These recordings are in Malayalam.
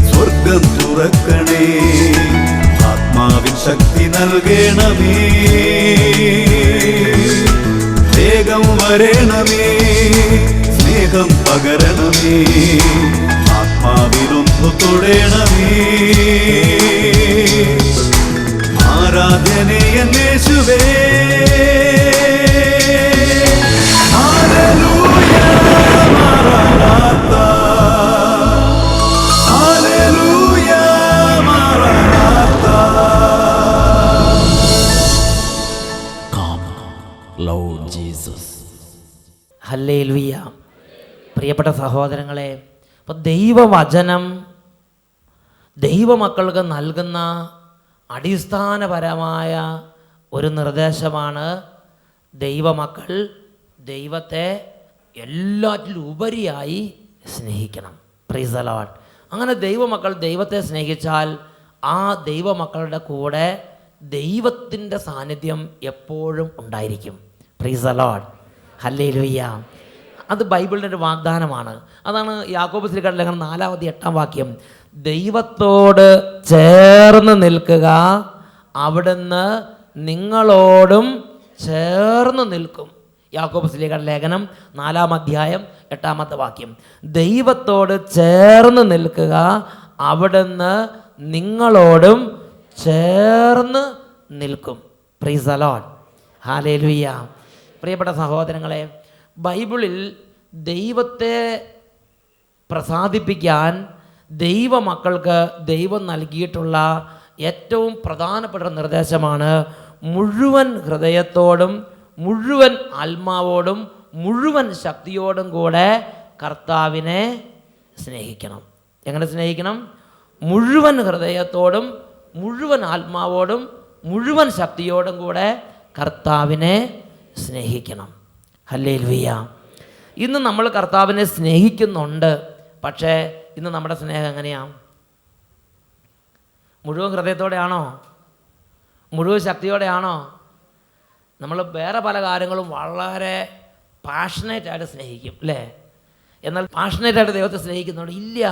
സ്വർഗം തുറക്കണേ, ആത്മാവിൻ ശക്തി നൽകണമേ, വേഗം വരണമേ, സ്നേഹം പകരണമേ, ആത്മാവിലൊന്നു തൊടണമേ. ആരാധനേ യേശുവേ, ഹല്ലേലൂയ മറനാഥാ, ഹല്ലേലൂയ മറനാഥാ. Come, Lord Jesus. ഹല്ലേലൂയ. പ്രിയപ്പെട്ട സഹോദരങ്ങളെ, അപ്പോൾ ദൈവവചനം ദൈവമക്കൾക്ക് നൽകുന്ന അടിസ്ഥാനപരമായ ഒരു നിർദ്ദേശമാണ്. ദൈവമക്കൾ ദൈവത്തെ എല്ലാറ്റിലും ഉപരിയായി സ്നേഹിക്കണം. Price the Lord. അങ്ങനെ ദൈവമക്കൾ ദൈവത്തെ സ്നേഹിച്ചാൽ ആ ദൈവമക്കളുടെ കൂടെ ദൈവത്തിൻ്റെ സാന്നിധ്യം എപ്പോഴും ഉണ്ടായിരിക്കും. Price the lord. ഹല്ലേലൂയ. അത് ബൈബിളിൻ്റെ ഒരു വാഗ്ദാനമാണ്. അതാണ് യാക്കോബ് ശ്ലീഹായുടെ ലേഖനം 4-8 വാക്യം. ദൈവത്തോട് ചേർന്ന് നിൽക്കുക, അവിടുന്ന് നിങ്ങളോടും ചേർന്ന് നിൽക്കും. യാക്കോബ് ശ്ലീഹായുടെ ലേഖനം 4-8 വാക്യം. ദൈവത്തോട് ചേർന്ന് നിൽക്കുക, അവിടുന്ന് നിങ്ങളോടും ചേർന്ന് നിൽക്കും. Price the lord. ഹല്ലേലൂയ. പ്രിയപ്പെട്ട സഹോദരങ്ങളെ, ബൈബിളിൽ ദൈവത്തെ പ്രസാദിപ്പിക്കാൻ ദൈവമക്കൾക്ക് ദൈവം നൽകിയിട്ടുള്ള ഏറ്റവും പ്രധാനപ്പെട്ട നിർദ്ദേശമാണ് മുഴുവൻ ഹൃദയത്തോടും മുഴുവൻ ആത്മാവോടും മുഴുവൻ ശക്തിയോടും കൂടെ കർത്താവിനെ സ്നേഹിക്കണം. എങ്ങനെ സ്നേഹിക്കണം? മുഴുവൻ ഹൃദയത്തോടും മുഴുവൻ ആത്മാവോടും മുഴുവൻ ശക്തിയോടും കൂടെ കർത്താവിനെ സ്നേഹിക്കണം. ഹല്ലേലൂയ. ഇന്ന് നമ്മൾ കർത്താവിനെ സ്നേഹിക്കുന്നുണ്ട്. പക്ഷേ ഇന്ന് നമ്മുടെ സ്നേഹം എങ്ങനെയാണ്? മുഴുവൻ ഹൃദയത്തോടെയാണോ? മുഴുവൻ ശക്തിയോടെയാണോ? നമ്മൾ വേറെ പല കാര്യങ്ങളും വളരെ പാഷനേറ്റായിട്ട് സ്നേഹിക്കും, അല്ലേ? എന്നാൽ പാഷനേറ്റായിട്ട് ദൈവത്തെ സ്നേഹിക്കുന്നുണ്ട് ഇല്ല.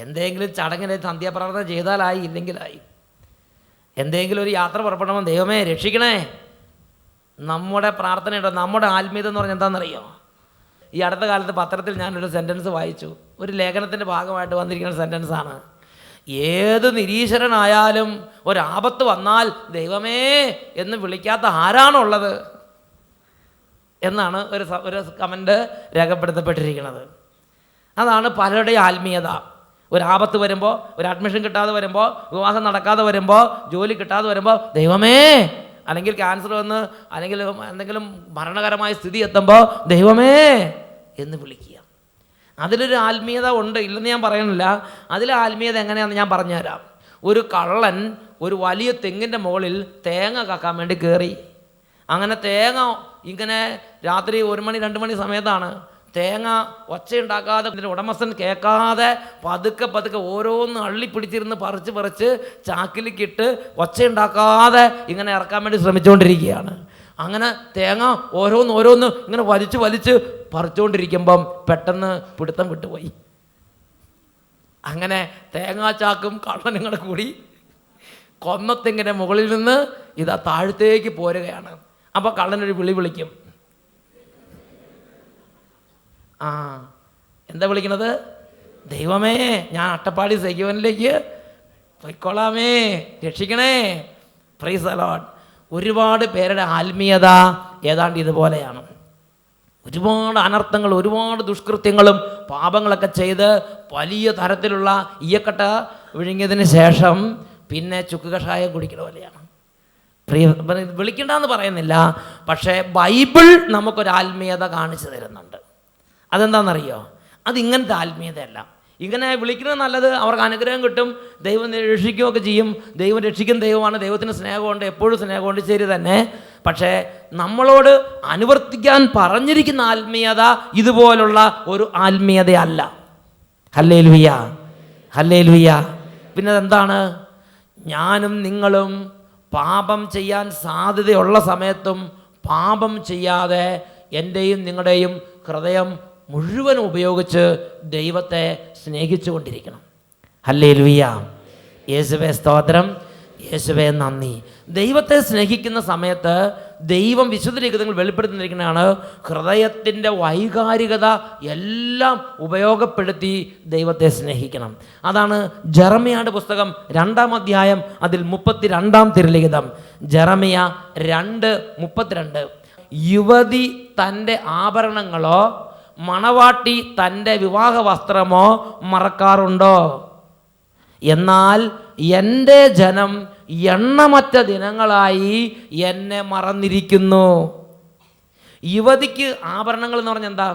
എന്തെങ്കിലും ചടങ്ങിന് സന്ധ്യാപ്രാർത്ഥന ചെയ്താലായി, ഇല്ലെങ്കിലായി. എന്തെങ്കിലും ഒരു യാത്ര പുറപ്പെടണം, ദൈവമേ രക്ഷിക്കണേ. നമ്മുടെ പ്രാർത്ഥനയുണ്ടോ? നമ്മുടെ ആത്മീയത എന്ന് പറഞ്ഞാൽ എന്താണെന്നറിയോ? ഈ അടുത്ത കാലത്ത് പത്രത്തിൽ ഞാനൊരു സെൻറ്റൻസ് വായിച്ചു. ഒരു ലേഖനത്തിൻ്റെ ഭാഗമായിട്ട് വന്നിരിക്കുന്ന സെൻറ്റൻസാണ്. ഏത് നിരീശ്വരനായാലും ഒരാപത്ത് വന്നാൽ ദൈവമേ എന്ന് വിളിക്കാത്ത ആരാണുള്ളത് എന്നാണ് ഒരു കമൻറ്റ് രേഖപ്പെടുത്തപ്പെട്ടിരിക്കുന്നത്. അതാണ് പലരുടെയും ആത്മീയത. ഒരാപത്ത് വരുമ്പോൾ, ഒരു അഡ്മിഷൻ കിട്ടാതെ വരുമ്പോൾ, വിവാഹം നടക്കാതെ വരുമ്പോൾ, ജോലി കിട്ടാതെ വരുമ്പോൾ ദൈവമേ, അല്ലെങ്കിൽ ക്യാൻസർ വന്ന്, അല്ലെങ്കിൽ എന്തെങ്കിലും മരണകരമായ സ്ഥിതി എത്തുമ്പോൾ ദൈവമേ എന്ന് വിളിക്കുക. അതിലൊരു ആത്മീയത ഉണ്ട്, ഇല്ലെന്ന് ഞാൻ പറയുന്നില്ല. അതിലെ ആത്മീയത എങ്ങനെയാണെന്ന് ഞാൻ പറഞ്ഞുതരാം. ഒരു കള്ളൻ ഒരു വലിയ തെങ്ങിൻ്റെ മുകളിൽ തേങ്ങ കക്കാൻ വേണ്ടി കയറി. അങ്ങനെ തേങ്ങ ഇങ്ങനെ രാത്രി 1 മണി 2 മണി സമയത്താണ്. തേങ്ങ ഒച്ചയുണ്ടാക്കാതെ, ഇതിൻ്റെ ഉടമസ്ഥൻ കേൾക്കാതെ പതുക്കെ പതുക്കെ ഓരോന്ന് അള്ളിപ്പിടിച്ചിരുന്ന് പറിച്ച് ചാക്കിലേക്കിട്ട് ഒച്ചയുണ്ടാക്കാതെ ഇങ്ങനെ ഇറക്കാൻ വേണ്ടി ശ്രമിച്ചുകൊണ്ടിരിക്കുകയാണ്. അങ്ങനെ തേങ്ങ ഓരോന്ന് ഇങ്ങനെ വലിച്ച് പറിച്ചുകൊണ്ടിരിക്കുമ്പം പെട്ടെന്ന് പിടുത്തം വിട്ടുപോയി. അങ്ങനെ തേങ്ങാച്ചാക്കും കള്ളനും കൂടെ കൂടി കൊന്നത്തെങ്ങിൻ്റെ മുകളിൽ നിന്ന് ഇതാ താഴത്തേക്ക് പോരുകയാണ്. അപ്പോൾ കള്ളനൊരു വിളിക്കും. എന്താ വിളിക്കണത്? ദൈവമേ, ഞാൻ അട്ടപ്പാടി സൈക്യവനിലേക്ക് പൊയ്ക്കൊള്ളാമേ, രക്ഷിക്കണേ. Price the Lord. ഒരുപാട് പേരുടെ ആത്മീയത ഏതാണ്ട് ഇതുപോലെയാണ്. ഒരുപാട് അനർത്ഥങ്ങൾ, ഒരുപാട് ദുഷ്കൃത്യങ്ങളും പാപങ്ങളൊക്കെ ചെയ്ത് വലിയ തരത്തിലുള്ള ഈയക്കട്ട വിഴുങ്ങിയതിന് ശേഷം പിന്നെ ചുക്ക് കഷായം കുടിക്കണ പോലെയാണ്. വിളിക്കണ്ടെന്ന് പറയുന്നില്ല, പക്ഷേ ബൈബിൾ നമുക്കൊരു ആത്മീയത കാണിച്ചു തരുന്നുണ്ട്. അതെന്താണെന്നറിയോ? അതിങ്ങനത്തെ ആത്മീയതയല്ല. ഇങ്ങനെ വിളിക്കുന്നത് നല്ലത്, അവർക്ക് അനുഗ്രഹം കിട്ടും, ദൈവം രക്ഷിക്കുകയൊക്കെ ചെയ്യും. ദൈവം രക്ഷിക്കുന്ന ദൈവമാണ്, ദൈവത്തിന് സ്നേഹമുണ്ട്, എപ്പോഴും സ്നേഹമുണ്ട്, ശരി തന്നെ. പക്ഷേ നമ്മളോട് അനുവർത്തിക്കാൻ പറഞ്ഞിരിക്കുന്ന ആത്മീയത ഇതുപോലുള്ള ഒരു ആത്മീയതയല്ല. Hallelujah, hallelujah. പിന്നെ അതെന്താണ്? ഞാനും നിങ്ങളും പാപം ചെയ്യാൻ സാധ്യതയുള്ള സമയത്തും പാപം ചെയ്യാതെ എൻ്റെയും നിങ്ങളുടെയും ഹൃദയം മുഴുവനും ഉപയോഗിച്ച് ദൈവത്തെ സ്നേഹിച്ചു കൊണ്ടിരിക്കണം. ഹല്ലേലൂയ. യേശുവേ സ്തോത്രം, യേശുവേ നന്ദി. ദൈവത്തെ സ്നേഹിക്കുന്ന സമയത്ത് ദൈവം വിശുദ്ധ ലിഖിതങ്ങൾ വെളിപ്പെടുത്തുന്നിരിക്കുന്നതാണ്, ഹൃദയത്തിൻ്റെ വൈകാരികത എല്ലാം ഉപയോഗപ്പെടുത്തി ദൈവത്തെ സ്നേഹിക്കണം. അതാണ് ജെറമ്യായുടെ പുസ്തകം 2-ാം അധ്യായം അതിൽ 32-ാം തിരുലിഖിതം. ജെറമ്യ 2:32. യുവതി തൻ്റെ ആഭരണങ്ങളോ മണവാട്ടി തൻ്റെ വിവാഹ വസ്ത്രമോ മറക്കാറുണ്ടോ? എന്നാൽ എൻ്റെ ജനം എണ്ണമറ്റ ദിനങ്ങളായി എന്നെ മറന്നിരിക്കുന്നു. യുവതിക്ക് ആഭരണങ്ങൾ എന്ന് പറഞ്ഞാൽ എന്താ?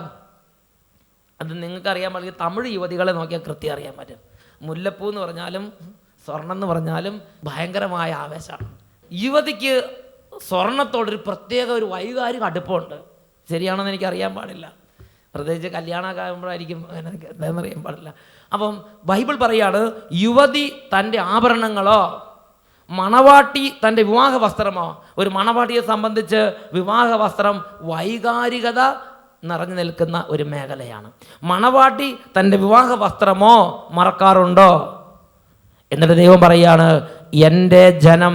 അത് നിങ്ങൾക്ക് അറിയാൻ പറ്റില്ല. തമിഴ് യുവതികളെ നോക്കിയാൽ കൃത്യം അറിയാൻ പറ്റും. മുല്ലപ്പൂ എന്ന് പറഞ്ഞാലും സ്വർണം എന്ന് പറഞ്ഞാലും ഭയങ്കരമായ ആവേശമാണ്. യുവതിക്ക് സ്വർണത്തോടൊരു പ്രത്യേക ഒരു വൈകാരിക അടുപ്പമുണ്ട്. ശരിയാണെന്ന് എനിക്ക് അറിയാൻ പാടില്ല, പ്രത്യേകിച്ച് കല്യാണമൊക്കെ ആകുമ്പോഴായിരിക്കും എന്താണെന്ന് അറിയാൻ പാടില്ല. അപ്പം ബൈബിൾ പറയാണ്, യുവതി തൻ്റെ ആഭരണങ്ങളോ മണവാട്ടി തൻ്റെ വിവാഹ വസ്ത്രമോ. ഒരു മണവാട്ടിയെ സംബന്ധിച്ച് വിവാഹ വസ്ത്രം വൈകാരികത നിറഞ്ഞു നിൽക്കുന്ന ഒരു മേഖലയാണ്. മണവാട്ടി തൻ്റെ വിവാഹ വസ്ത്രമോ മറക്കാറുണ്ടോ? എന്നിട്ട് ദൈവം പറയാണ്, എൻ്റെ ജനം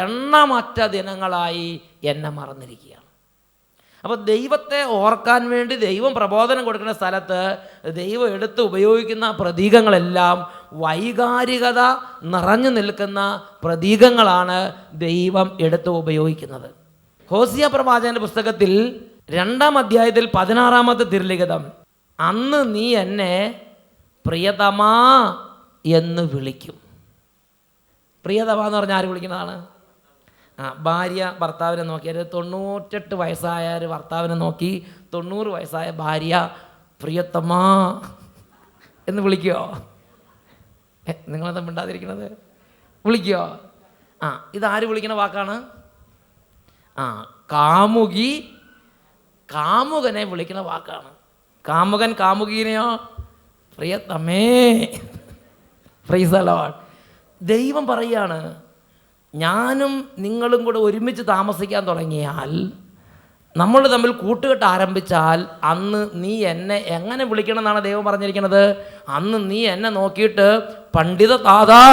എണ്ണമറ്റ ദിനങ്ങളായി എന്നെ മറന്നിരിക്കുകയാണ്. അപ്പോൾ ദൈവത്തെ ഓർക്കാൻ വേണ്ടി ദൈവം പ്രബോധനം കൊടുക്കുന്ന സ്ഥലത്ത് ദൈവം എടുത്ത് ഉപയോഗിക്കുന്ന പ്രതീകങ്ങളെല്ലാം വൈകാരികത നിറഞ്ഞു നിൽക്കുന്ന പ്രതീകങ്ങളാണ് ദൈവം എടുത്ത് ഉപയോഗിക്കുന്നത്. ഹോസിയ പ്രവാചകന്റെ പുസ്തകത്തിൽ 2-ാം അധ്യായത്തിൽ 16-ാമത്തെ തിരുലിഖിതം, അന്ന് നീ എന്നെ പ്രിയതമാ എന്ന് വിളിക്കും. പ്രിയതമാ എന്ന് പറഞ്ഞാൽ ആര് വിളിക്കുന്നതാണ്? ഭാര്യ ഭർത്താവിനെ നോക്കി, 98 വയസ്സായ ഒരു ഭർത്താവിനെ നോക്കി 90 വയസ്സായ ഭാര്യ പ്രിയത്തമാ എന്ന് വിളിക്കുമോ? നിങ്ങളെന്താ മിണ്ടാതിരിക്കുന്നത്? വിളിക്കുമോ? ഇതാര് വിളിക്കുന്ന വാക്കാണ്? കാമുകി കാമുകനെ വിളിക്കുന്ന വാക്കാണ്. കാമുകൻ കാമുകീനെയോ പ്രിയത്തമേ. Praise the lord. ദൈവം പറയാണ്, ഞാനും നിങ്ങളും കൂടെ ഒരുമിച്ച് താമസിക്കാൻ തുടങ്ങിയാൽ, നമ്മൾ തമ്മിൽ കൂട്ടുകെട്ട് ആരംഭിച്ചാൽ, അന്ന് നീ എന്നെ എങ്ങനെ വിളിക്കണം എന്നാണ് ദൈവം പറഞ്ഞിരിക്കുന്നത്? അന്ന് നീ എന്നെ നോക്കിയിട്ട് പണ്ഡിത താതാ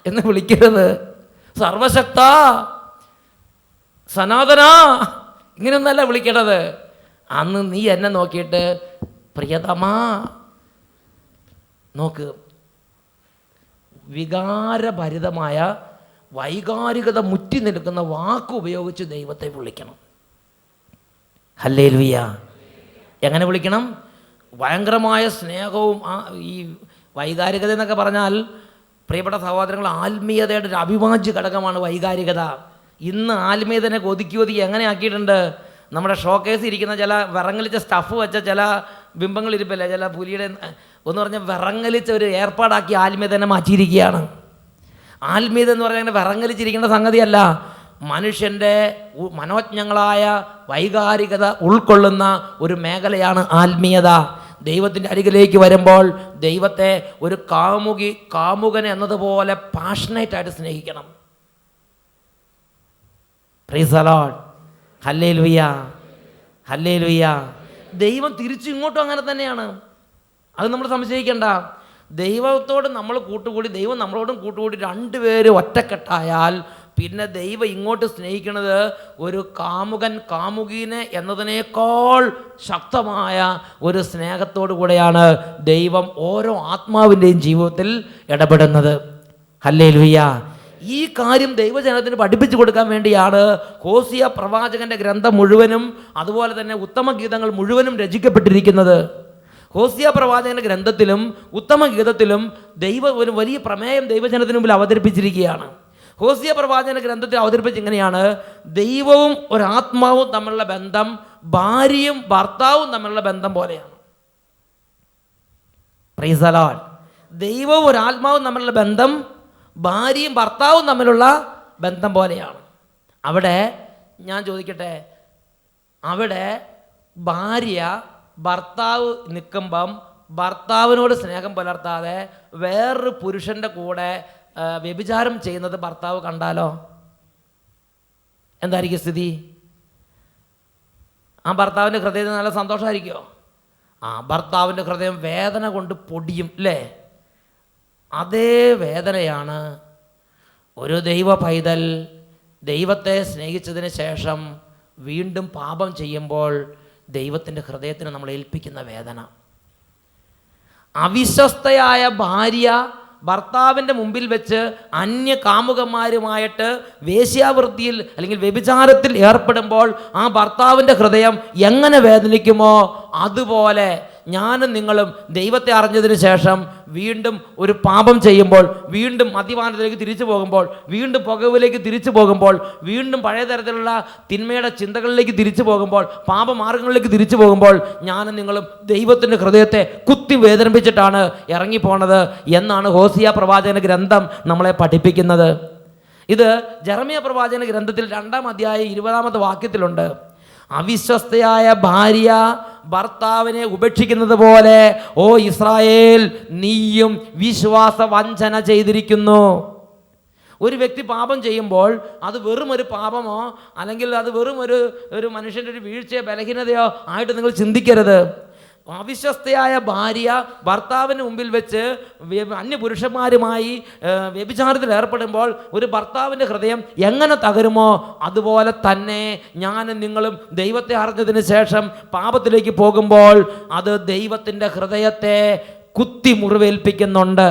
എന്ന് വിളിക്കരുത്, സർവശക്ത സനാതന ഇങ്ങനെയൊന്നല്ല വിളിക്കേണ്ടത്. അന്ന് നീ എന്നെ നോക്കിയിട്ട് പ്രിയതമാ. നോക്ക്, വികാരഭരിതമായ വൈകാരികത മുറ്റി നിൽക്കുന്ന വാക്ക് ഉപയോഗിച്ച് ദൈവത്തെ വിളിക്കണം. ഹല്ലേലൂയ. എങ്ങനെ വിളിക്കണം? ഭയങ്കരമായ സ്നേഹവും. ഈ വൈകാരികത എന്നൊക്കെ പറഞ്ഞാൽ പ്രിയപ്പെട്ട സഹോദരങ്ങൾ, ആത്മീയതയുടെ ഒരു അവിഭാജ്യ ഘടകമാണ് വൈകാരികത. ഇന്ന് ആത്മീയതനെ ഒതുക്കി എങ്ങനെ ആക്കിയിട്ടുണ്ട്? നമ്മുടെ ഷോക്കേസ് ഇരിക്കുന്ന ചില വിറങ്ങലിച്ച സ്റ്റഫ് വെച്ച ചില ബിംബങ്ങളിരിപ്പില്ല, ചില പുലിയുടെ ഒന്ന് പറഞ്ഞാൽ വിറങ്ങലിച്ച ഒരു ഏർപ്പാടാക്കി ആത്മീയതനെ മാറ്റിയിരിക്കുകയാണ്. ആത്മീയത എന്ന് പറഞ്ഞാൽ അങ്ങനെ വിറങ്ങലിച്ചിരിക്കേണ്ട സംഗതിയല്ല. മനുഷ്യൻ്റെ മനോജ്ഞങ്ങളായ വൈകാരികത ഉൾക്കൊള്ളുന്ന ഒരു മേഖലയാണ് ആത്മീയത. ദൈവത്തിൻ്റെ അരികിലേക്ക് വരുമ്പോൾ ദൈവത്തെ ഒരു കാമുകനെ എന്നതുപോലെ പാഷനേറ്റായിട്ട് സ്നേഹിക്കണം. Price the lord. Hallelujah, hallelujah. ദൈവം തിരിച്ചു ഇങ്ങോട്ടും അങ്ങനെ തന്നെയാണ്. അത് നമ്മൾ സംശയിക്കേണ്ട. ദൈവത്തോട് നമ്മൾ കൂട്ടുകൂടി, ദൈവം നമ്മളോടും കൂട്ടുകൂടി, രണ്ടുപേരും ഒറ്റക്കെട്ടായാൽ പിന്നെ ദൈവം ഇങ്ങോട്ട് സ്നേഹിക്കുന്നത് ഒരു കാമുകൻ കാമുകീനെ എന്നതിനേക്കാൾ ശക്തമായ ഒരു സ്നേഹത്തോടു കൂടെയാണ് ദൈവം ഓരോ ആത്മാവിൻ്റെയും ജീവിതത്തിൽ ഇടപെടുന്നത്. ഹല്ലേലൂയ. ഈ കാര്യം ദൈവജനത്തിന് പഠിപ്പിച്ചു കൊടുക്കാൻ വേണ്ടിയാണ് ഹോസിയ പ്രവാചകന്റെ ഗ്രന്ഥം മുഴുവനും, അതുപോലെ തന്നെ ഉത്തമഗീതങ്ങൾ മുഴുവനും രചിക്കപ്പെട്ടിരിക്കുന്നത്. ഹോസിയ പ്രവാചകന്റെ ഗ്രന്ഥത്തിലും ഉത്തമഗീതത്തിലും ഒരു വലിയ പ്രമേയം ദൈവജനത്തിന് മുമ്പിൽ അവതരിപ്പിച്ചിരിക്കുകയാണ്. ഹോസിയ പ്രവാചകന്റെ ഗ്രന്ഥത്തിൽ അവതരിപ്പിച്ച് ഇങ്ങനെയാണ്: ദൈവവും ഒരാത്മാവും തമ്മിലുള്ള ബന്ധം ഭാര്യയും ഭർത്താവും തമ്മിലുള്ള ബന്ധം പോലെയാണ്. Price the Lord. ദൈവവും ഒരാത്മാവും തമ്മിലുള്ള ബന്ധം ഭാര്യയും ഭർത്താവും തമ്മിലുള്ള ബന്ധം പോലെയാണ്. അവിടെ ഞാൻ ചോദിക്കട്ടെ, അവിടെ ഭാര്യ ഭർത്താവ് നിൽക്കുമ്പം ഭർത്താവിനോട് സ്നേഹം പുലർത്താതെ വേറൊരു പുരുഷൻ്റെ കൂടെ വ്യഭിചാരം ചെയ്യുന്നത് ഭർത്താവ് കണ്ടാലോ എന്തായിരിക്കും സ്ഥിതി? ആ ഭർത്താവിൻ്റെ ഹൃദയത്തിൽ നല്ല സന്തോഷമായിരിക്കുമോ? ഭർത്താവിൻ്റെ ഹൃദയം വേദന കൊണ്ട് പൊടിയും അല്ലേ? അതേ വേദനയാണ് ഒരു ദൈവ പൈതൽ ദൈവത്തെ സ്നേഹിച്ചതിന് ശേഷം വീണ്ടും പാപം ചെയ്യുമ്പോൾ ദൈവത്തിൻ്റെ ഹൃദയത്തിന് നമ്മൾ ഏൽപ്പിക്കുന്ന വേദന. അവിശ്വസ്തയായ ഭാര്യ ഭർത്താവിൻ്റെ മുമ്പിൽ വെച്ച് അന്യ കാമുകന്മാരുമായിട്ട് വേശ്യാവൃത്തിയിൽ അല്ലെങ്കിൽ വ്യഭിചാരത്തിൽ ഏർപ്പെടുമ്പോൾ ആ ഭർത്താവിൻ്റെ ഹൃദയം എങ്ങനെ വേദനിക്കുമോ അതുപോലെ ഞാനും നിങ്ങളും ദൈവത്തെ അറിഞ്ഞതിന് ശേഷം വീണ്ടും ഒരു പാപം ചെയ്യുമ്പോൾ, വീണ്ടും മദ്യപാനത്തിലേക്ക് തിരിച്ചു പോകുമ്പോൾ, വീണ്ടും പുകവിലേക്ക് തിരിച്ചു പോകുമ്പോൾ, വീണ്ടും പഴയ തരത്തിലുള്ള തിന്മയുടെ ചിന്തകളിലേക്ക് തിരിച്ചു പോകുമ്പോൾ, പാപമാർഗങ്ങളിലേക്ക് തിരിച്ചു പോകുമ്പോൾ ഞാനും നിങ്ങളും ദൈവത്തിൻ്റെ ഹൃദയത്തെ കുത്തി വേദനിപ്പിച്ചിട്ടാണ് ഇറങ്ങിപ്പോണത് എന്നാണ് ഹോസിയ പ്രവാചകന ഗ്രന്ഥം നമ്മളെ പഠിപ്പിക്കുന്നത്. ഇത് ജെറമ്യ പ്രവാചകന ഗ്രന്ഥത്തിൽ 2-ാം അധ്യായം 20-ാമത്തെ വാക്യത്തിലുണ്ട്. അവിശ്വസ്തയായ ഭാര്യ ഭർത്താവിനെ ഉപേക്ഷിക്കുന്നത് പോലെ ഓ ഇസ്രായേൽ നീയും വിശ്വാസ വഞ്ചന ചെയ്തിരിക്കുന്നു. ഒരു വ്യക്തി പാപം ചെയ്യുമ്പോൾ അത് വെറും ഒരു പാപമോ അല്ലെങ്കിൽ അത് വെറും ഒരു മനുഷ്യൻ്റെ ഒരു വീഴ്ചയോ ബലഹീനതയോ ആയിട്ട് നിങ്ങൾ ചിന്തിക്കരുത്. അവിശ്വസ്തയായ ഭാര്യ ഭർത്താവിന് മുമ്പിൽ വെച്ച് അന്യപുരുഷന്മാരുമായി വ്യഭിചാരത്തിൽ ഏർപ്പെടുമ്പോൾ ഒരു ഭർത്താവിൻ്റെ ഹൃദയം എങ്ങനെ തകരുമോ അതുപോലെ തന്നെ ഞാനും നിങ്ങളും ദൈവത്തെ അറിഞ്ഞതിന് ശേഷം പാപത്തിലേക്ക് പോകുമ്പോൾ അത് ദൈവത്തിൻ്റെ ഹൃദയത്തെ കുത്തി മുറിവേൽപ്പിക്കുന്നുണ്ട്.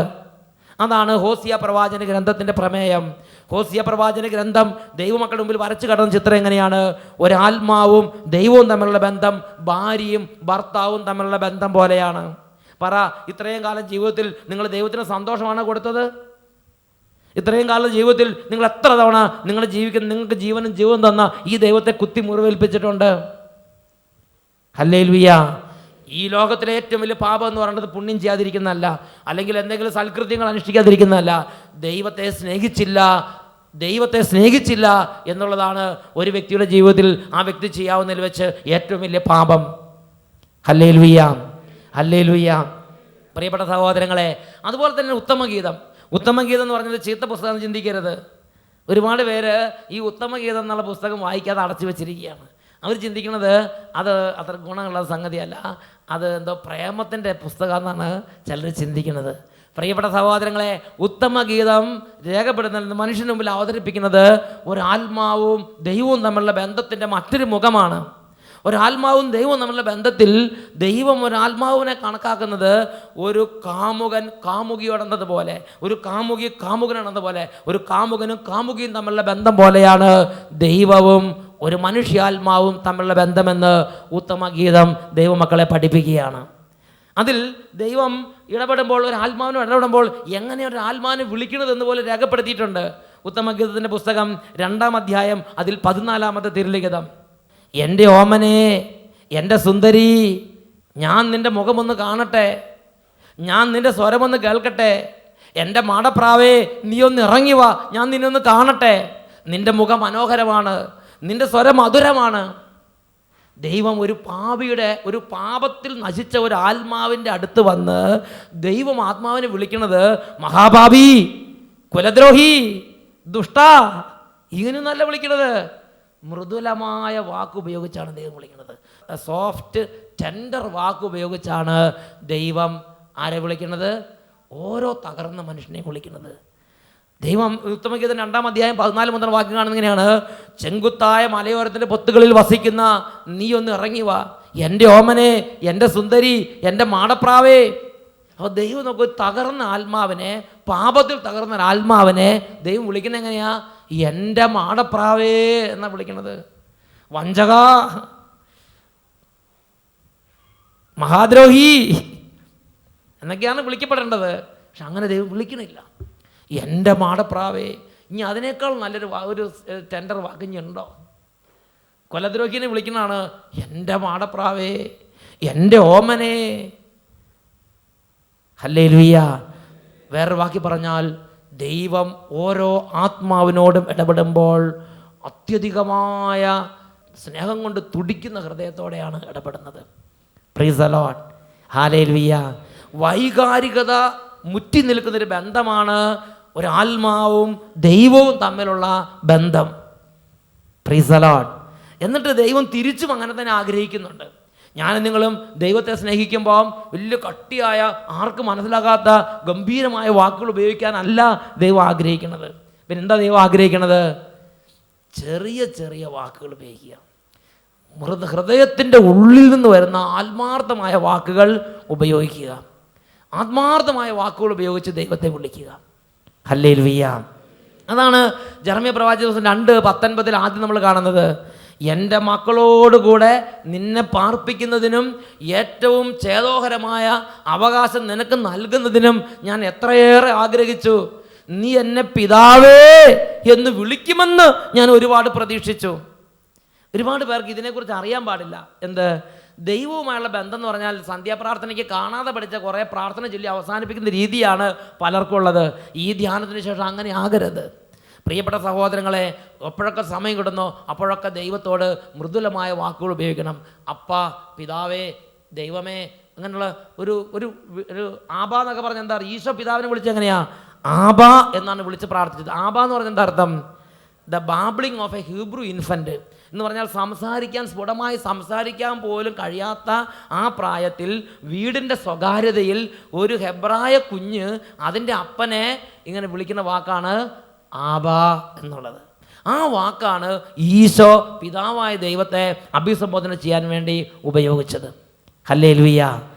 അതാണ് ഹോസിയ പ്രവാചന ഗ്രന്ഥത്തിൻ്റെ പ്രമേയം. ഹോസിയ പ്രവാചന ഗ്രന്ഥം ദൈവമക്കളുടെ മുമ്പിൽ വരച്ചു കടന്ന ചിത്രം എങ്ങനെയാണ്? ഒരാത്മാവും ദൈവവും തമ്മിലുള്ള ബന്ധം ഭാര്യയും ഭർത്താവും തമ്മിലുള്ള ബന്ധം പോലെയാണ്. പറ, ഇത്രയും കാലം ജീവിതത്തിൽ നിങ്ങൾ ദൈവത്തിന് സന്തോഷമാണ് കൊടുത്തത്? ഇത്രയും കാലം ജീവിതത്തിൽ നിങ്ങൾ എത്ര തവണ നിങ്ങൾക്ക് ജീവനും ജീവൻ തന്ന ഈ ദൈവത്തെ കുത്തി മുറിവേൽപ്പിച്ചിട്ടുണ്ട്? ഹല്ലേലൂയ. ഈ ലോകത്തിലെ ഏറ്റവും വലിയ പാപം എന്ന് പറയുന്നത് പുണ്യം ചെയ്യാതിരിക്കുന്നതല്ല, അല്ലെങ്കിൽ എന്തെങ്കിലും സൽകൃത്യങ്ങൾ അനുഷ്ഠിക്കാതിരിക്കുന്നതല്ല. ദൈവത്തെ സ്നേഹിച്ചില്ല എന്നുള്ളതാണ് ഒരു വ്യക്തിയുടെ ജീവിതത്തിൽ ആ വ്യക്തി ചെയ്യാവുന്നതിൽ വെച്ച് ഏറ്റവും വലിയ പാപം. Hallelujah, hallelujah. പ്രിയപ്പെട്ട സഹോദരങ്ങളെ, അതുപോലെ തന്നെ ഉത്തമഗീതം എന്ന് പറഞ്ഞത് ചീത്ത പുസ്തകം ചിന്തിക്കരുത്. ഒരുപാട് പേര് ഈ ഉത്തമഗീതം എന്നുള്ള പുസ്തകം വായിക്കാതെ അടച്ചു വെച്ചിരിക്കുകയാണ്. അവർ ചിന്തിക്കുന്നത് അത് അത്ര ഗുണമുള്ള സംഗതിയല്ല, അത് എന്തോ പ്രേമത്തിൻ്റെ പുസ്തകം എന്നാണ് ചിലർ ചിന്തിക്കുന്നത്. പ്രിയപ്പെട്ട സഹോദരങ്ങളെ, ഉത്തമഗീതം രേഖപ്പെടുന്നത് മനുഷ്യന് മുമ്പിൽ അവതരിപ്പിക്കുന്നത് ഒരാത്മാവും ദൈവവും തമ്മിലുള്ള ബന്ധത്തിൻ്റെ മറ്റൊരു മുഖമാണ്. ഒരാത്മാവും ദൈവവും തമ്മിലുള്ള ബന്ധത്തിൽ ദൈവം ഒരാത്മാവിനെ കണക്കാക്കുന്നത് ഒരു കാമുകൻ കാമുകിയോടെന്നതുപോലെ, ഒരു കാമുകി കാമുകനാണെന്നതുപോലെ, ഒരു കാമുകനും കാമുകിയും തമ്മിലുള്ള ബന്ധം പോലെയാണ് ദൈവവും ഒരു മനുഷ്യാത്മാവും തമ്മിലുള്ള ബന്ധമെന്ന് ഉത്തമഗീതം ദൈവമക്കളെ പഠിപ്പിക്കുകയാണ്. അതിൽ ദൈവം ഇടപെടുമ്പോൾ, ഒരു ആത്മാവിനും ഇടപെടുമ്പോൾ എങ്ങനെ ഒരു ആത്മാവിനെ വിളിക്കുന്നത് എന്ന് രേഖപ്പെടുത്തിയിട്ടുണ്ട്. ഉത്തമഗീതത്തിൻ്റെ പുസ്തകം 2-ാം അധ്യായം അതിൽ 14-ാമത്തെ തിരുലിഖിതം. എൻ്റെ ഓമനെ, എൻ്റെ സുന്ദരി, ഞാൻ നിൻ്റെ മുഖമൊന്ന് കാണട്ടെ, ഞാൻ നിൻ്റെ സ്വരമൊന്ന് കേൾക്കട്ടെ. എൻ്റെ മാടപ്രാവേ, നീ ഒന്ന് ഇറങ്ങി വാ, ഞാൻ നിന്നെ ഒന്ന് കാണട്ടെ. നിൻ്റെ മുഖം മനോഹരമാണ്, നിൻ്റെ സ്വരം മധുരമാണ്. ദൈവം ഒരു പാപത്തിൽ നശിച്ച ഒരു ആത്മാവിൻ്റെ അടുത്ത് വന്ന് ദൈവം ആത്മാവിനെ വിളിക്കുന്നത് മഹാപാപി, കുലദ്രോഹി, ദുഷ്ട, ഇങ്ങനെയൊന്നല്ല വിളിക്കുന്നത്. മൃദുലമായ വാക്കുപയോഗിച്ചാണ് ദൈവം വിളിക്കുന്നത്. സോഫ്റ്റ് ടെൻഡർ വാക്കുപയോഗിച്ചാണ് ദൈവം ആരെ വിളിക്കുന്നത്? ഓരോ തകർന്ന മനുഷ്യനെയും വിളിക്കുന്നത്. ദൈവം ഉത്തമഗീതം 2-ാം അധ്യായം 14 മുതൽ വാക്യം കാണുന്നത് ഇങ്ങനെയാണ്: ചെങ്കുത്തായ മലയോരത്തിൻ്റെ പൊത്തുകളിൽ വസിക്കുന്ന നീ ഒന്ന് ഇറങ്ങി വാ, എൻ്റെ ഓമനെ, എൻ്റെ സുന്ദരി, എൻ്റെ മാടപ്രാവേ. അപ്പോൾ ദൈവം നമുക്ക് തകർന്ന ആത്മാവിനെ, പാപത്തിൽ തകർന്ന ആത്മാവിനെ ദൈവം വിളിക്കുന്നത് എങ്ങനെയാ? എൻ്റെ മാടപ്രാവേ എന്നാണ് വിളിക്കുന്നത്. വഞ്ചക, മഹാദ്രോഹി എന്നൊക്കെയാണ് വിളിക്കപ്പെടേണ്ടത്. പക്ഷെ അങ്ങനെ ദൈവം വിളിക്കണില്ല. എൻ്റെ മാടപ്രാവേ. ഇനി അതിനേക്കാൾ നല്ലൊരു ഒരു ടെൻഡർ വാക്കിഞ്ഞുണ്ടോ? കൊലദ്രോഹിനെ വിളിക്കുന്നതാണ് എൻ്റെ മാടപ്രാവേ, എൻ്റെ ഓമനെ. ഹല്ലേലൂയ. വേറൊരു വാക്കി പറഞ്ഞാൽ, ദൈവം ഓരോ ആത്മാവിനോടും ഇടപെടുമ്പോൾ അത്യധികമായ സ്നേഹം കൊണ്ട് തുടിക്കുന്ന ഹൃദയത്തോടെയാണ് ഇടപെടുന്നത്. Price the lord. ഹല്ലേലൂയ. വൈകാരികത മുറ്റി നിൽക്കുന്നൊരു ബന്ധമാണ് ഒരാത്മാവും ദൈവവും തമ്മിലുള്ള ബന്ധം. Price the Lord. എന്നിട്ട് ദൈവം തിരിച്ചും അങ്ങനെ തന്നെ ആഗ്രഹിക്കുന്നുണ്ട്. ഞാനും നിങ്ങളും ദൈവത്തെ സ്നേഹിക്കുമ്പോൾ വലിയ കട്ടിയായ ആർക്കും മനസ്സിലാകാത്ത ഗംഭീരമായ വാക്കുകൾ ഉപയോഗിക്കാനല്ല ദൈവം ആഗ്രഹിക്കുന്നത്. പിന്നെ എന്താ ദൈവം ആഗ്രഹിക്കുന്നത്? ചെറിയ ചെറിയ വാക്കുകൾ ഉപയോഗിക്കുക. ഹൃദയത്തിൻ്റെ ഉള്ളിൽ നിന്ന് വരുന്ന ആത്മാർത്ഥമായ വാക്കുകൾ ഉപയോഗിക്കുക. ആത്മാർത്ഥമായ വാക്കുകൾ ഉപയോഗിച്ച് ദൈവത്തെ വിളിക്കുക. ഹല്ലേലൂയ. അതാണ് ജെറമ്യാ പ്രവാചകൻ 2:19 ആദ്യം നമ്മൾ കാണുന്നത്. എൻ്റെ മക്കളോടുകൂടെ നിന്നെ പാർപ്പിക്കുന്നതിനും ഏറ്റവും ഛേദോഹരമായ അവകാശം നിനക്ക് നൽകുന്നതിനും ഞാൻ എത്രയേറെ ആഗ്രഹിച്ചു. നീ എന്നെ പിതാവേ എന്ന് വിളിക്കുമെന്ന് ഞാൻ ഒരുപാട് പ്രതീക്ഷിച്ചു. ഒരുപാട് പേർക്ക് ഇതിനെക്കുറിച്ച് അറിയാൻ പാടില്ല. എന്ത്? ദൈവവുമായുള്ള ബന്ധം എന്ന് പറഞ്ഞാൽ സന്ധ്യാപ്രാർത്ഥനയ്ക്ക് കാണാതെ പഠിച്ച കുറേ പ്രാർത്ഥന ചൊല്ലി അവസാനിപ്പിക്കുന്ന രീതിയാണ് പലർക്കും ഉള്ളത്. ഈ ധ്യാനത്തിന് ശേഷം അങ്ങനെ ആകരുത്. പ്രിയപ്പെട്ട സഹോദരങ്ങളെ, എപ്പോഴൊക്കെ സമയം കിട്ടുന്നോ അപ്പോഴൊക്കെ ദൈവത്തോട് മൃദുലമായ വാക്കുകൾ ഉപയോഗിക്കണം. അപ്പ, പിതാവേ, ദൈവമേ, അങ്ങനെയുള്ള ഒരു ഒരു ഒരു ആബ എന്നൊക്കെ പറഞ്ഞാൽ എന്താ? ഈശോ പിതാവിനെ വിളിച്ച് എങ്ങനെയാ? ആബ എന്നാണ് വിളിച്ച് പ്രാർത്ഥിച്ചത്. ആബ എന്ന് പറഞ്ഞാൽ എന്താ അർത്ഥം? The babbling of A Hebrew infant എന്ന് പറഞ്ഞാൽ സ്ഫുടമായി സംസാരിക്കാൻ പോലും കഴിയാത്ത ആ പ്രായത്തിൽ വീടിൻ്റെ സ്വകാര്യതയിൽ ഒരു ഹെബ്രായ കുഞ്ഞ് അതിൻ്റെ അപ്പനെ ഇങ്ങനെ വിളിക്കുന്ന വാക്കാണ് ആബ എന്നുള്ളത്. ആ വാക്കാണ് ഈശോ പിതാവായ ദൈവത്തെ അഭിസംബോധന ചെയ്യാൻ വേണ്ടി ഉപയോഗിച്ചത്. ഹല്ലേലൂയ.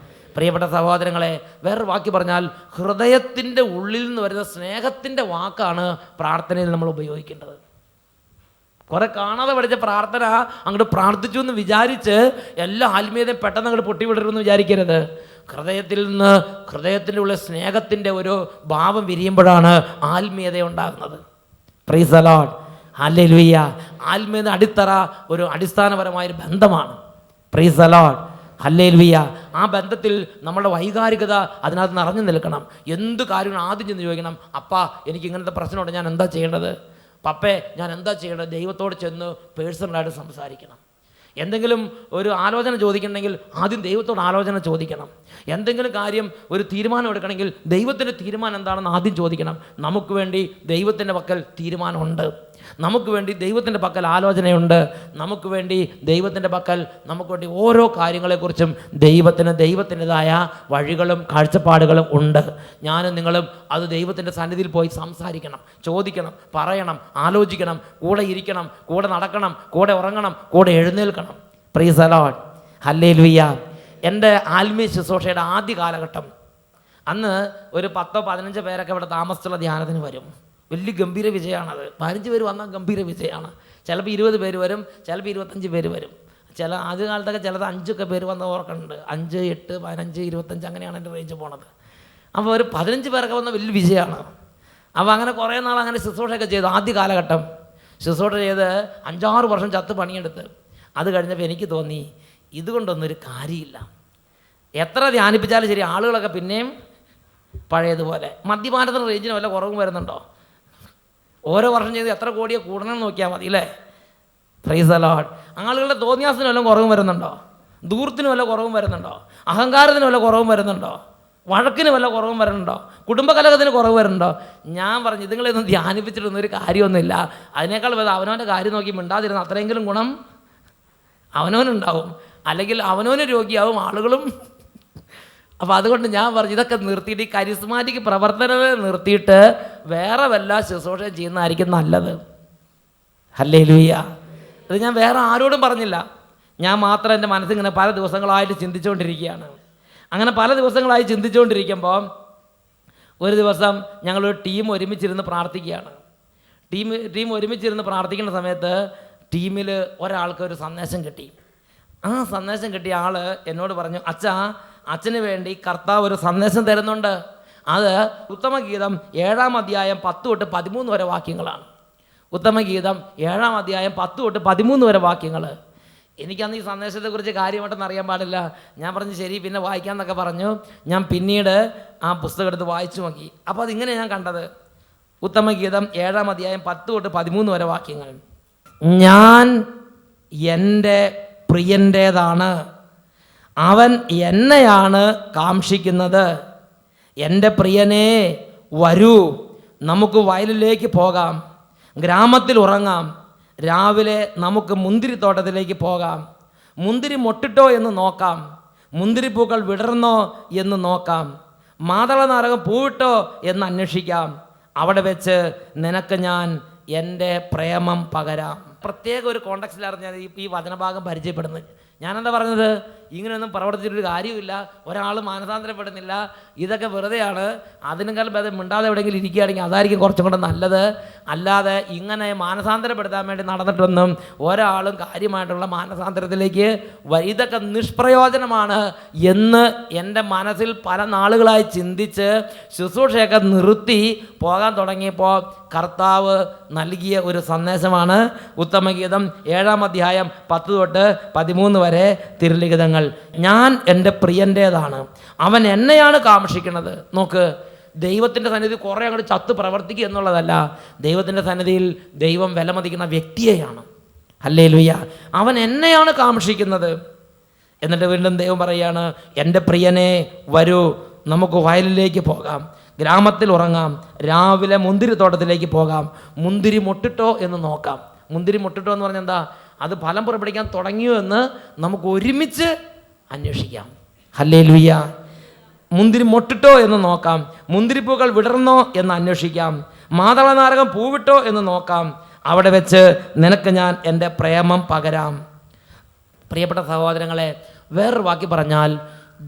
പ്രിയപ്പെട്ട സഹോദരങ്ങളെ, വേറൊരു വാക്ക് പറഞ്ഞാൽ ഹൃദയത്തിൻ്റെ ഉള്ളിൽ നിന്ന് വരുന്ന സ്നേഹത്തിൻ്റെ വാക്കാണ് പ്രാർത്ഥനയിൽ നമ്മൾ ഉപയോഗിക്കേണ്ടത്. കുറെ കാണാതെ പഠിച്ച പ്രാർത്ഥന അങ്ങോട്ട് പ്രാർത്ഥിച്ചു എന്ന് വിചാരിച്ച് എല്ലാ ആത്മീയതയും പെട്ടെന്ന് അങ്ങോട്ട് പൊട്ടിവിടരുമെന്ന് വിചാരിക്കരുത്. ഹൃദയത്തിൻ്റെ ഉള്ള സ്നേഹത്തിൻ്റെ ഒരു ഭാവം വിരിയുമ്പോഴാണ് ആത്മീയത ഉണ്ടാകുന്നത്. Price the lord. ഹല്ലേലൂയ. ആത്മീയത അടിത്തറ ഒരു അടിസ്ഥാനപരമായൊരു ബന്ധമാണ്. Price the lord. ഹല്ലേലൂയ. ആ ബന്ധത്തിൽ നമ്മുടെ വൈകാരികത അതിനകത്ത് നിറഞ്ഞു നിൽക്കണം. എന്ത് കാര്യവും ആദ്യം ചെന്ന് ചോദിക്കണം, അപ്പാ എനിക്ക് ഇങ്ങനത്തെ പ്രശ്നമുണ്ട്, ഞാൻ എന്താ ചെയ്യേണ്ടത്? പപ്പേ ഞാൻ എന്താ ചെയ്യേണ്ടത്? ദൈവത്തോട് ചെന്ന് പേഴ്സണലായിട്ട് സംസാരിക്കണം. എന്തെങ്കിലും ഒരു ആലോചന ചോദിക്കണമെങ്കിൽ ആദ്യം ദൈവത്തോട് ആലോചന ചോദിക്കണം. എന്തെങ്കിലും കാര്യം ഒരു തീരുമാനം എടുക്കണമെങ്കിൽ ദൈവത്തിൻ്റെ തീരുമാനം എന്താണെന്ന് ആദ്യം ചോദിക്കണം. നമുക്ക് വേണ്ടി ദൈവത്തിൻ്റെ പക്കൽ തീരുമാനമുണ്ട്. നമുക്ക് വേണ്ടി ദൈവത്തിൻ്റെ പക്കൽ ആലോചനയുണ്ട്. നമുക്ക് വേണ്ടി ദൈവത്തിൻ്റെ പക്കൽ നമുക്ക് വേണ്ടി ഓരോ കാര്യങ്ങളെക്കുറിച്ചും ദൈവത്തിൻ്റെതായ വഴികളും കാഴ്ചപ്പാടുകളും ഉണ്ട്. ഞാനും നിങ്ങളും അത് ദൈവത്തിൻ്റെ സന്നിധിയിൽ പോയി സംസാരിക്കണം, ചോദിക്കണം, പറയണം, ആലോചിക്കണം, കൂടെ ഇരിക്കണം, കൂടെ നടക്കണം, കൂടെ ഉറങ്ങണം, കൂടെ എഴുന്നേൽക്കണം. Praise the lord. ഹല്ലേലൂയ. എൻ്റെ ആത്മീയ ശുശ്രൂഷയുടെ ആദ്യ കാലഘട്ടം, അന്ന് ഒരു 10-15 പേരൊക്കെ ഇവിടെ താമസിച്ചുള്ള ധ്യാനത്തിന് വരും. വലിയ ഗംഭീര വിജയമാണത്. 15 പേര് വന്നാൽ ഗംഭീര വിജയമാണ്. ചിലപ്പോൾ 20 പേര് വരും, ചിലപ്പോൾ 25 പേര് വരും. ആദ്യ കാലത്തൊക്കെ ചിലത് 5 പേര് വന്ന് ഓർക്കുന്നുണ്ട്. 5, 8, 15, 25 അങ്ങനെയാണ് എൻ്റെ റേഞ്ച് പോണത്. അപ്പോൾ ഒരു 15 പേരൊക്കെ വന്ന വലിയ വിജയമാണ്. അപ്പോൾ അങ്ങനെ കുറേ നാൾ അങ്ങനെ ശുശ്രൂഷയൊക്കെ ചെയ്തു. ആദ്യ കാലഘട്ടം ശുശ്രൂഷ ചെയ്ത് 5-6 വർഷം ചത്ത് പണിയെടുത്ത് അത് കഴിഞ്ഞപ്പോൾ എനിക്ക് തോന്നി ഇതുകൊണ്ടൊന്നും ഒരു കാര്യമില്ല. എത്ര ധ്യാനിപ്പിച്ചാലും ശരി, ആളുകളൊക്കെ പിന്നെയും പഴയതുപോലെ. മദ്യപാനത്തിന് റേഞ്ചിന് വല്ല കുറവും വരുന്നുണ്ടോ? ഓരോ വർഷം ചെയ്ത് എത്ര കോടിയെ കൂടണം നോക്കിയാൽ മതി അല്ലേ? Price the Lord. ആളുകളുടെ തോന്നിയാസത്തിന് വല്ലതും കുറവും വരുന്നുണ്ടോ? ദൂരത്തിന് വല്ല കുറവും വരുന്നുണ്ടോ? അഹങ്കാരത്തിന് വല്ല കുറവും വരുന്നുണ്ടോ? വഴക്കിന് വല്ല കുറവും വരുന്നുണ്ടോ? കുടുംബകലഹത്തിന് കുറവ് വരുന്നുണ്ടോ? ഞാൻ പറഞ്ഞു ഇതുങ്ങളെയൊന്നും ധ്യാനിപ്പിച്ചിട്ടൊന്നും ഒരു കാര്യമൊന്നുമില്ല. അതിനേക്കാൾ വലുത് അവനവൻ്റെ കാര്യം നോക്കി മിണ്ടാതിരുന്ന അത്രയെങ്കിലും ഗുണം അവനവനുണ്ടാവും. അല്ലെങ്കിൽ അവനവന് രോഗിയാവും, ആളുകളും. അപ്പോൾ അതുകൊണ്ട് ഞാൻ പറഞ്ഞു ഇതൊക്കെ നിർത്തിയിട്ട് ഈ കരിസ്മാറ്റിക് പ്രവർത്തനത്തെ നിർത്തിയിട്ട് വേറെ വല്ല ശുശ്രൂഷ ചെയ്യുന്നതായിരിക്കും നല്ലത്. ഹല്ലേലൂയ. അത് ഞാൻ വേറെ ആരോടും പറഞ്ഞില്ല. ഞാൻ മാത്രം എൻ്റെ മനസ്സിങ്ങനെ പല ദിവസങ്ങളായിട്ട് ചിന്തിച്ചുകൊണ്ടിരിക്കുകയാണ്. അങ്ങനെ പല ദിവസങ്ങളായി ചിന്തിച്ചുകൊണ്ടിരിക്കുമ്പോൾ ഒരു ദിവസം ഞങ്ങളൊരു ടീം ഒരുമിച്ചിരുന്ന് പ്രാർത്ഥിക്കുകയാണ്. ടീം ഒരുമിച്ചിരുന്ന് പ്രാർത്ഥിക്കുന്ന സമയത്ത് ടീമിൽ ഒരാൾക്ക് ഒരു സന്ദേശം കിട്ടി. ആ സന്ദേശം കിട്ടിയ ആൾ എന്നോട് പറഞ്ഞു, അച്ഛന് വേണ്ടി കർത്താവ് ഒരു സന്ദേശം തരുന്നുണ്ട്. അത് ഉത്തമഗീതം 7-ാം അധ്യായം 10 തൊട്ട് 13 വരെ വാക്യങ്ങളാണ്. ഉത്തമഗീതം 7-ാം അധ്യായം 10 തൊട്ട് 13 വരെ വാക്യങ്ങൾ. എനിക്കന്ന് ഈ സന്ദേശത്തെക്കുറിച്ച് കാര്യമായിട്ടൊന്നും അറിയാൻ പാടില്ല. ഞാൻ പറഞ്ഞു ശരി പിന്നെ വായിക്കാമെന്നൊക്കെ പറഞ്ഞു. ഞാൻ പിന്നീട് ആ പുസ്തകം എടുത്ത് വായിച്ചു നോക്കി. അപ്പോൾ അതിങ്ങനെ ഞാൻ കണ്ടത്, ഉത്തമഗീതം 7-ാം അധ്യായം 10 തൊട്ട് 13 വരെ വാക്യങ്ങൾ. ഞാൻ എൻ്റെ പ്രിയൻ്റേതാണ്, അവൻ എന്നെയാണ് കാംക്ഷിക്കുന്നത്. എൻ്റെ പ്രിയനേ വരൂ, നമുക്ക് വയലിലേക്ക് പോകാം, ഗ്രാമത്തിൽ ഉറങ്ങാം, രാവിലെ നമുക്ക് മുന്തിരിത്തോട്ടത്തിലേക്ക് പോകാം, മുന്തിരി മൊട്ടിട്ടോ എന്ന് നോക്കാം, മുന്തിരിപ്പൂക്കൾ വിടർന്നോ എന്ന് നോക്കാം, മാതളനാരകം പൂവിട്ടോ എന്ന് അന്വേഷിക്കാം. അവിടെ വെച്ച് നിനക്ക് ഞാൻ എൻ്റെ പ്രേമം പകരാം. പ്രത്യേക ഒരു കോണ്ടക്സ്റ്റിലാണ് ഞാൻ ഈ വചനഭാഗം പരിചയപ്പെടുന്നത്. ഞാനെന്താ പറഞ്ഞത്? ഇങ്ങനെയൊന്നും പ്രവർത്തിച്ചിട്ടൊരു കാര്യമില്ല, ഒരാൾ മാനസാന്തരപ്പെടുന്നില്ല, ഇതൊക്കെ വെറുതെയാണ്. അതിനേക്കാളും ഭേദം മിണ്ടാതെ എവിടെയെങ്കിലും ഇരിക്കുകയാണെങ്കിൽ അതായിരിക്കും കുറച്ചും കൂടെ നല്ലത്. അല്ലാതെ ഇങ്ങനെ മാനസാന്തരപ്പെടുത്താൻ വേണ്ടി നടന്നിട്ടൊന്നും ഒരാളും കാര്യമായിട്ടുള്ള മാനസാന്തരത്തിലേക്ക് ഇതൊക്കെ നിഷ്പ്രയോജനമാണ് എന്ന് എൻ്റെ മനസ്സിൽ പല നാളുകളായി ചിന്തിച്ച് ശുശ്രൂഷയൊക്കെ നിർത്തി പോകാൻ തുടങ്ങിയപ്പോൾ കർത്താവ് നൽകിയ ഒരു സന്ദേശമാണ് ഉത്തമഗീതം 7-ാം അധ്യായം 10 തൊട്ട് 13 വരെ തിരുലിഖിതങ്ങൾ. ഞാൻ എൻ്റെ പ്രിയൻ്റേതാണ്, അവൻ എന്നെയാണ് കാക്ഷിക്കുന്നത്. നോക്ക്, ദൈവത്തിൻ്റെ സന്നിധി കുറേ അങ്ങോട്ട് ചത്ത് പ്രവർത്തിക്കുക എന്നുള്ളതല്ല, ദൈവത്തിൻ്റെ സന്നിധിയിൽ ദൈവം വിലമതിക്കുന്ന വ്യക്തിയെയാണ്. ഹല്ലേലൂയ. അവൻ എന്നെയാണ് കാക്ഷിക്കുന്നത്. എന്നിട്ട് വീണ്ടും ദൈവം പറയുകയാണ്, എൻ്റെ പ്രിയനെ വരൂ, നമുക്ക് വയലിലേക്ക് പോകാം, ഗ്രാമത്തിൽ ഉറങ്ങാം, രാവിലെ മുന്തിരിത്തോട്ടത്തിലേക്ക് പോകാം, മുന്തിരി മൊട്ടിട്ടോ എന്ന് നോക്കാം. മുന്തിരി മൊട്ടിട്ടോ എന്ന് പറഞ്ഞാൽ എന്താ? അത് ഫലം പുറപ്പെടുവിക്കാൻ തുടങ്ങിയോ എന്ന് നമുക്ക് ഒരുമിച്ച് അന്വേഷിക്കാം. ഹല്ലേലൂയ. മുന്തിരി മൊട്ടിട്ടോ എന്ന് നോക്കാം, മുന്തിരിപ്പൂക്കൾ വിടർന്നോ എന്ന് അന്വേഷിക്കാം, മാതളനാരകം പൂവിട്ടോ എന്ന് നോക്കാം. അവിടെ വെച്ച് നിനക്ക് ഞാൻ എൻ്റെ പ്രേമം പകരാം. പ്രിയപ്പെട്ട സഹോദരങ്ങളെ, വേറൊരു വാക്കി പറഞ്ഞാൽ,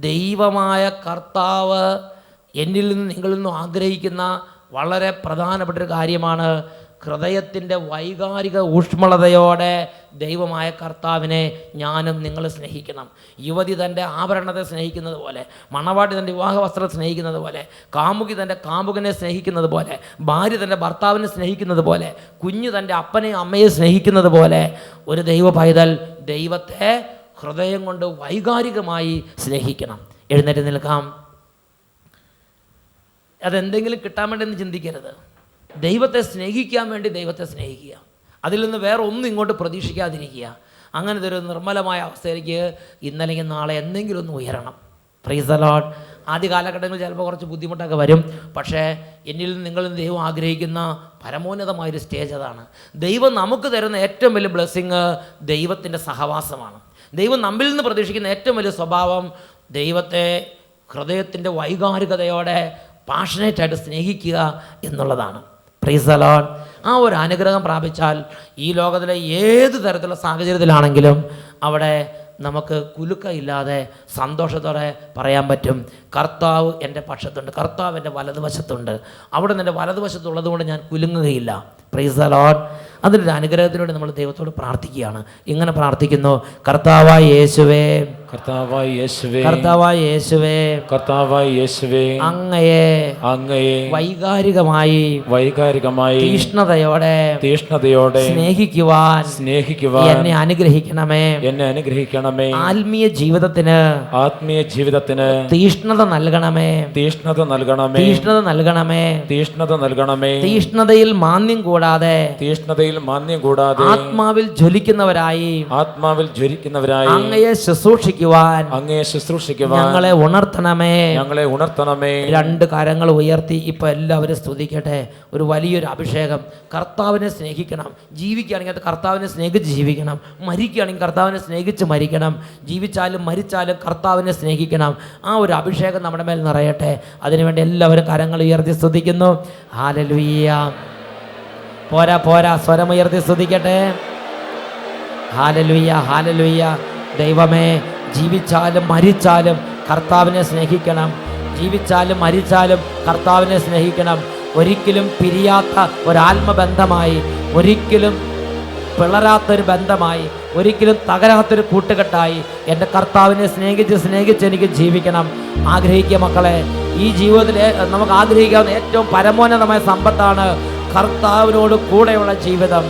ദൈവമായ കർത്താവ് എന്നിൽ നിന്നും നിങ്ങളിൽ നിന്നും ആഗ്രഹിക്കുന്ന വളരെ പ്രധാനപ്പെട്ടൊരു കാര്യമാണ് ഹൃദയത്തിൻ്റെ വൈകാരിക ഊഷ്മളതയോടെ ദൈവമായ കർത്താവിനെ ഞാനും നിങ്ങൾ സ്നേഹിക്കണം. യുവതി തൻ്റെ ആഭരണത്തെ സ്നേഹിക്കുന്നത് പോലെ, മണവാട്ടി തൻ്റെ വിവാഹ വസ്ത്രം സ്നേഹിക്കുന്നത് പോലെ, കാമുകി തൻ്റെ കാമുകനെ സ്നേഹിക്കുന്നത് പോലെ, ഭാര്യ തൻ്റെ ഭർത്താവിനെ സ്നേഹിക്കുന്നത് പോലെ, കുഞ്ഞ് തൻ്റെ അപ്പനെയും അമ്മയെ സ്നേഹിക്കുന്നത് പോലെ ഒരു ദൈവ പൈതൽ ദൈവത്തെ ഹൃദയം കൊണ്ട് വൈകാരികമായി സ്നേഹിക്കണം. എഴുന്നേറ്റ് നിൽക്കാം. അതെന്തെങ്കിലും കിട്ടാൻ വേണ്ടി എന്ന് ചിന്തിക്കരുത്. ദൈവത്തെ സ്നേഹിക്കാൻ വേണ്ടി ദൈവത്തെ സ്നേഹിക്കുക, അതിൽ നിന്ന് വേറെ ഒന്നും ഇങ്ങോട്ട് പ്രതീക്ഷിക്കാതിരിക്കുക. അങ്ങനത്തെ ഒരു നിർമ്മലമായ അവസ്ഥയിലേക്ക് ഇന്നല്ലെങ്കിൽ നാളെ എന്തെങ്കിലും ഒന്ന് ഉയരണം. Price the Lord. ആദ്യ കാലഘട്ടങ്ങളിൽ ചിലപ്പോൾ കുറച്ച് ബുദ്ധിമുട്ടൊക്കെ വരും, പക്ഷേ എന്നിൽ നിന്ന് നിങ്ങളിൽ നിന്ന് ദൈവം ആഗ്രഹിക്കുന്ന പരമോന്നതമായൊരു സ്റ്റേജ് അതാണ്. ദൈവം നമുക്ക് തരുന്ന ഏറ്റവും വലിയ ബ്ലെസ്സിങ് ദൈവത്തിൻ്റെ സഹവാസമാണ്. ദൈവം നമ്മിൽ നിന്ന് പ്രതീക്ഷിക്കുന്ന ഏറ്റവും വലിയ സ്വഭാവം ദൈവത്തെ ഹൃദയത്തിൻ്റെ വൈകാരികതയോടെ പാഷനേറ്റായിട്ട് സ്നേഹിക്കുക എന്നുള്ളതാണ്. Price the Lord. ആ ഒരു അനുഗ്രഹം പ്രാപിച്ചാൽ ഈ ലോകത്തിലെ ഏത് തരത്തിലുള്ള സാഹചര്യത്തിലാണെങ്കിലും അവിടെ നമുക്ക് കുലുക്കമില്ലാതെ സന്തോഷത്തോടെ പറയാൻ പറ്റും, കർത്താവ് എൻ്റെ പക്ഷത്തുണ്ട്, കർത്താവ് എൻ്റെ വലതുവശത്തുണ്ട്, അവിടെ നിന്ന് എൻ്റെ വലതുവശത്തുള്ളത് കൊണ്ട് ഞാൻ കുലുങ്ങുകയില്ല. Price the Lord. അതിൻ്റെ അനുഗ്രഹത്തിലൂടെ നമ്മൾ ദൈവത്തോട് പ്രാർത്ഥിക്കുകയാണ്. ഇങ്ങനെ പ്രാർത്ഥിക്കുന്നു, കർത്താവായ യേശുവേ, കർത്താവായ യേശുവേ, കർത്താവായ യേശുവേ, കർത്താവായ യേശുവേ, അങ്ങയെ വൈകാരികമായി തീഷ്ണതയോടെ സ്നേഹിക്കുവാൻ എന്നെ അനുഗ്രഹിക്കണമേ, എന്നെ അനുഗ്രഹിക്കണമേ. ആത്മീയ ജീവിതത്തിന് തീഷ്ണത നൽകണമേ, തീഷ്ണത നൽകണമേ. തീഷ്ണതയിൽ മാന്യം കൂടാതെ ആത്മാവിൽ ജ്വലിക്കുന്നവരായി അങ്ങയെ ശുശ്രൂഷിക്കുവാൻ ഞങ്ങളെ ഉണർത്തണമേ. രണ്ട് കരങ്ങൾ ഉയർത്തി ഇപ്പൊ എല്ലാവരും സ്തുതിക്കട്ടെ. ഒരു വലിയൊരു അഭിഷേകം. കർത്താവിനെ സ്നേഹിക്കണം. ജീവിക്കുകയാണെങ്കിൽ അത് കർത്താവിനെ സ്നേഹിച്ച് ജീവിക്കണം. മരിക്കുകയാണെങ്കിൽ കർത്താവിനെ സ്നേഹിച്ച് മരിക്കണം. ജീവിച്ചാലും മരിച്ചാലും കർത്താവിനെ സ്നേഹിക്കണം. ആ ഒരു അഭിഷേകം നമ്മുടെ മേൽ നിറയട്ടെ. അതിനുവേണ്ടി എല്ലാവരും കരങ്ങൾ ഉയർത്തി സ്തുതിക്കുന്നു. ഹല്ലേലൂയ. പോരാ സ്വരമുയർത്തി സ്തുതിക്കട്ടെ. ഹല്ലേലൂയ, ഹല്ലേലൂയ. ദൈവമേ, ജീവിച്ചാലും മരിച്ചാലും കർത്താവിനെ സ്നേഹിക്കണം. ജീവിച്ചാലും മരിച്ചാലും കർത്താവിനെ സ്നേഹിക്കണം. ഒരിക്കലും പിരിയാത്ത ഒരാത്മബന്ധമായി, ഒരിക്കലും പിളരാത്തൊരു ബന്ധമായി, ഒരിക്കലും തകരാത്തൊരു കൂട്ടുകെട്ടായി എൻ്റെ കർത്താവിനെ സ്നേഹിച്ച് എനിക്ക് ജീവിക്കണം. ആഗ്രഹിക്കുക മക്കളെ. ഈ ജീവിതത്തിൽ നമുക്ക് ആഗ്രഹിക്കാവുന്ന ഏറ്റവും പരമോന്നതമായ സമ്പത്താണ് കർത്താവിനോട് കൂടെയുള്ള ജീവിതം.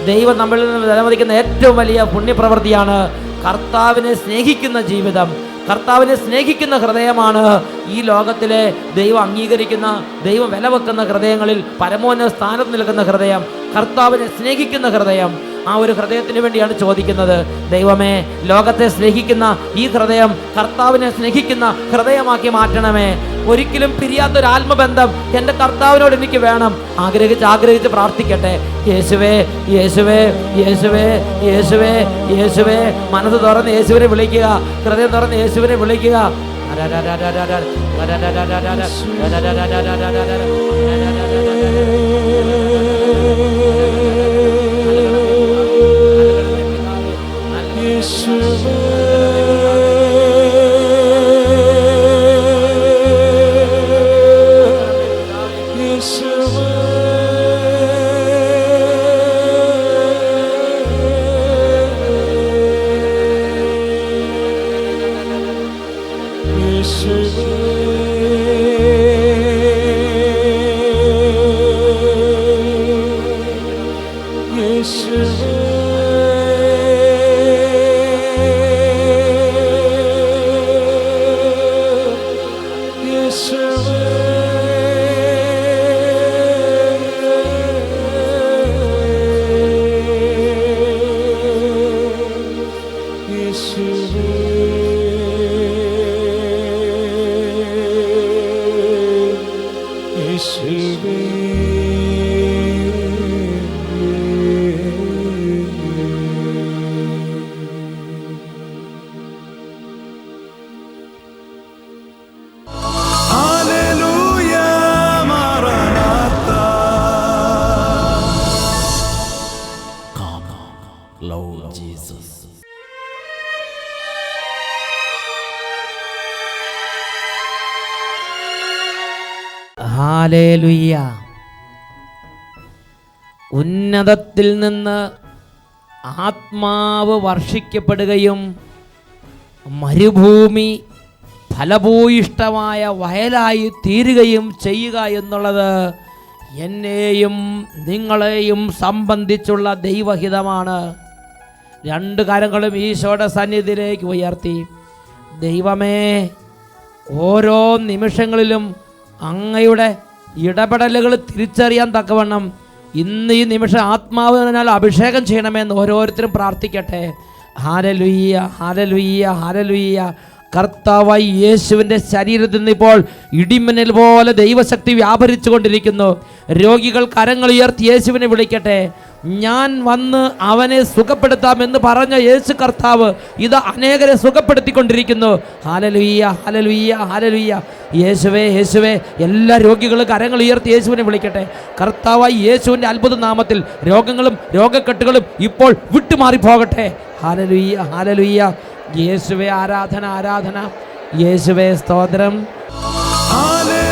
ദൈവം നമ്മളിൽ നിന്ന് അനുവദിക്കുന്ന ഏറ്റവും വലിയ പുണ്യപ്രവൃത്തിയാണ് കർത്താവിനെ സ്നേഹിക്കുന്ന ജീവിതം. കർത്താവിനെ സ്നേഹിക്കുന്ന ഹൃദയമാണ് ഈ ലോകത്തിലെ ദൈവം അംഗീകരിക്കുന്ന, ദൈവം വില വെക്കുന്ന ഹൃദയങ്ങളിൽ പരമോന്നത സ്ഥാനത്ത് നിൽക്കുന്ന ഹൃദയം. കർത്താവിനെ സ്നേഹിക്കുന്ന ഹൃദയം. ആ ഒരു ഹൃദയത്തിന് വേണ്ടിയാണ് ചോദിക്കുന്നത്. ദൈവമേ, ലോകത്തെ സ്നേഹിക്കുന്ന ഈ ഹൃദയം കർത്താവിനെ സ്നേഹിക്കുന്ന ഹൃദയമാക്കി മാറ്റണമേ. ഒരിക്കലും പിരിയാത്തൊരു ആത്മബന്ധം എൻ്റെ കർത്താവിനോട് എനിക്ക് വേണം. ആഗ്രഹിച്ച് പ്രാർത്ഥിക്കട്ടെ. യേശുവേ, യേശുവേ, യേശുവേ, യേശുവേ, യേശുവേ. മനസ്സ് തുറന്ന് യേശുവിനെ വിളിക്കുക, ഹൃദയം തുറന്ന് യേശുവിനെ വിളിക്കുക. Hallelujah, Maranatha. Come, Lord Jesus. ഹല്ലേലൂയ. ഉന്നതത്തിൽ നിന്ന് ആത്മാവ് വർഷിക്കപ്പെടുകയും മരുഭൂമി ഫലഭൂയിഷ്ടമായ വയലായി തീരുകയും ചെയ്യുക എന്നുള്ളത് എന്നെയും നിങ്ങളെയും സംബന്ധിച്ചുള്ള ദൈവഹിതമാണ്. രണ്ട് കരങ്ങളും ഈശോയുടെ സന്നിധിയിലേക്ക് ഉയർത്തി, ദൈവമേ, ഓരോ നിമിഷങ്ങളിലും അങ്ങയുടെ ഇടപെടലുകൾ തിരിച്ചറിയാൻ തക്കവണ്ണം ഇന്ന് ഈ നിമിഷം ആത്മാവിനാൽ അഭിഷേകം ചെയ്യണമെന്ന് ഓരോരുത്തരും പ്രാർത്ഥിക്കട്ടെ. Hallelujah, hallelujah, hallelujah. കർത്താവായി യേശുവിൻ്റെ ശരീരത്തിൽ നിന്ന് ഇപ്പോൾ ഇടിമിന്നൽ പോലെ ദൈവശക്തി വ്യാപരിച്ചു കൊണ്ടിരിക്കുന്നു. രോഗികൾ കരങ്ങൾ ഉയർത്തി യേശുവിനെ വിളിക്കട്ടെ. ഞാൻ വന്ന് അവനെ സുഖപ്പെടുത്താമെന്ന് പറഞ്ഞ യേശു കർത്താവ് ഇത് അനേകരെ സുഖപ്പെടുത്തിക്കൊണ്ടിരിക്കുന്നു. Hallelujah, hallelujah, hallelujah. യേശുവേ, യേശുവേ. എല്ലാ രോഗികളും കരങ്ങൾ ഉയർത്തി യേശുവിനെ വിളിക്കട്ടെ. കർത്താവായി യേശുവിൻ്റെ അത്ഭുത നാമത്തിൽ രോഗങ്ങളും രോഗക്കെട്ടുകളും ഇപ്പോൾ വിട്ടുമാറിപ്പോകട്ടെ. Hallelujah, hallelujah. യേശുവേ ആരാധന, ആരാധന. യേശുവേ സ്തോത്രം. Hallelujah.